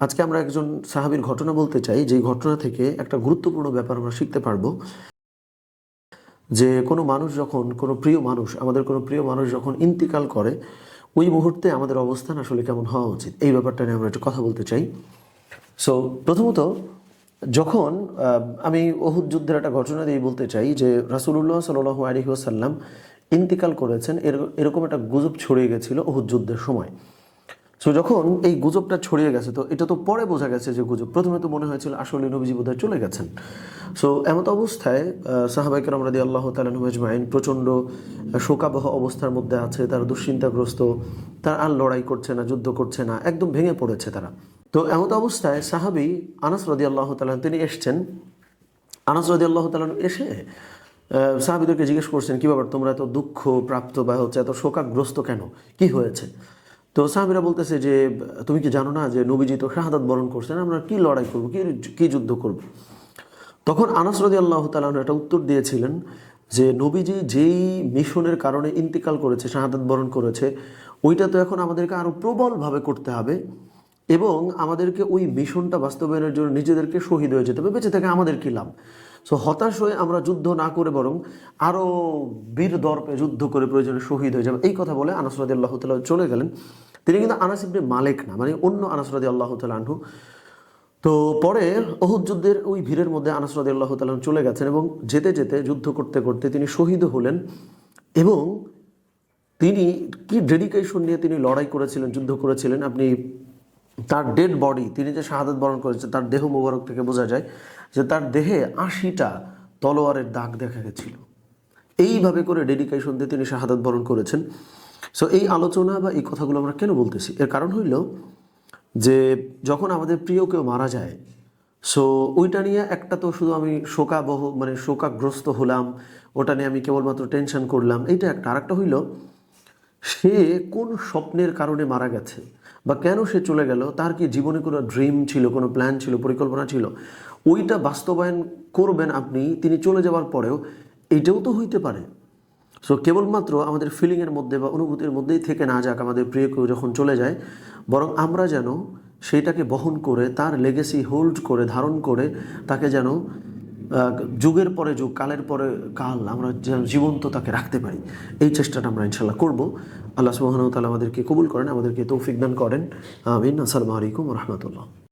আজকে আমরা একজন সাহাবীর ঘটনা বলতে চাই, যে ঘটনা থেকে একটা গুরুত্বপূর্ণ ব্যাপার আমরা শিখতে পারবো যে কোনো মানুষ যখন, কোনো প্রিয় মানুষ, আমাদের কোনো প্রিয় মানুষ যখন ইন্তিকাল করে, ওই মুহূর্তে আমাদের অবস্থান আসলে কেমন হওয়া উচিত, এই ব্যাপারটা নিয়ে আমরা একটু কথা বলতে চাই। সো প্রথমত, যখন আমি উহুদ যুদ্ধের একটা ঘটনা দিয়ে বলতে চাই যে রাসূলুল্লাহ সাল্লাল্লাহু আলাইহি ওয়াসাল্লাম ইন্তিকাল করেছেন, এরকম একটা গুজব ছড়িয়ে গেছিল উহুদ যুদ্ধের সময়। সো যখন এই গুজবটা ছড়িয়ে গেছে, তো এটা তো পরে বোঝা গেছে যে গুজব, প্রথমে তো মনে হয়েছিল আসলে নবীজি বোধহয় চলে গেছেন। সো এমত অবস্থায় সাহাবায়ে কেরাম রাদিয়াল্লাহু তাআলা আনহুম আজমাইন প্রচণ্ড শোকাবহ অবস্থার মধ্যে আছে, তারা দুশ্চিন্তাগ্রস্ত, তারা আর লড়াই করছে না, যুদ্ধ করছে না, একদম ভেঙে পড়েছে তারা। তো এমত অবস্থায় সাহাবী আনাস রাদিয়াল্লাহু তাআলা তিনি এসছেন। আনাস রাদিয়াল্লাহু তাআলা এসে সাহাবীদেরকে জিজ্ঞেস করছেন, কী ব্যাপার, তোমরা এত দুঃখ প্রাপ্ত বা এত শোকাগ্রস্ত কেন, কি হয়েছে? তো সাহাবীরা বলতেছে যে তুমি কি জানো না যে নবীজি তো শাহাদাত বরণ করছেন, আমরা কি লড়াই করবো, কি যুদ্ধ করব? তখন আনাস রাদিয়াল্লাহু তাআলা একটা উত্তর দিয়েছিলেন যে নবীজি যেই মিশনের কারণে ইন্তিকাল করেছে, শাহাদাত বরণ করেছে, ওইটা তো এখন আমাদেরকে আরও প্রবলভাবে করতে হবে এবং আমাদেরকে ওই মিশনটা বাস্তবায়নের জন্য নিজেদেরকে শহীদ হয়ে যেতে হবে, বেঁচে থেকে আমাদের কী লাভ? সো হতাশ হয়ে আমরা যুদ্ধ না করে বরং আরও বীর দর্পে যুদ্ধ করে প্রয়োজনে শহীদ হয়ে যাবে, এই কথা বলে আনাস রাদিয়াল্লাহু তাআলা চলে গেলেন। তিনি কিন্তু আনাস ইবনে মালিক না, মানে অন্য আনাস রাদিয়াল্লাহু তাআলা আনহু। তো পরে উহুদ যুদ্ধের ওই ভিড়ের মধ্যে আনাস রাদিয়াল্লাহু তাআলা চলে গেছেন এবং যেতে যেতে যুদ্ধ করতে করতে তিনি শহীদ হলেন। এবং তিনি কি ডেডিকেশন নিয়ে তিনি লড়াই করেছিলেন, যুদ্ধ করেছিলেন, আপনি তার ডেড বডি, তিনি যে শাহাদাত বরণ করেছেন, তার দেহ মোবারক থেকে বোঝা যায় যে তার দেহে ৮০টা তলোয়ারের দাগ দেখা গেছিল। এইভাবে করে ডেডিকেশন দিয়ে তিনি শাহাদাত বরণ করেছেন। সো এই আলোচনা বা এই কথাগুলো আমরা কেন বলতেছি, এর কারণ হইল যে যখন আমাদের প্রিয় কেউ মারা যায়, সো ওইটা নিয়ে একটা তো শুধু আমি শোকাবহ, মানে শোকাগ্রস্ত হলাম, ওটা নিয়ে আমি কেবলমাত্র টেনশন করলাম, এইটা একটা। আরেকটা হইল সে কোন স্বপ্নের কারণে মারা গেছে বা কেন সে চলে গেল, তার কি জীবনে কোনো ড্রিম ছিল, কোনো প্ল্যান ছিল, পরিকল্পনা ছিল, ওইটা বাস্তবায়ন করবেন আপনি তিনি চলে যাওয়ার পরেও, এইটাও তো হইতে পারে। সো কেবলমাত্র আমাদের ফিলিংয়ের মধ্যে বা অনুভূতির মধ্যেই থেকে না যাক আমাদের প্রিয় কেউ যখন চলে যায়, বরং আমরা যেন সেইটাকে বহন করে, তার লেগেসি হোল্ড করে, ধারণ করে, তাকে যেন যুগের পরে যুগ, কালের পরে কাল আমরা যেন জীবন্ত তাকে রাখতে পারি, এই চেষ্টাটা আমরা ইনশাল্লাহ করব। আল্লাহ সুবহানাহু ওয়া তাআলা আমাদেরকে কবুল করেন, আমাদেরকে তৌফিক দান করেন। আমিন। আসসালামু আলাইকুম ওয়া রাহমাতুল্লাহ।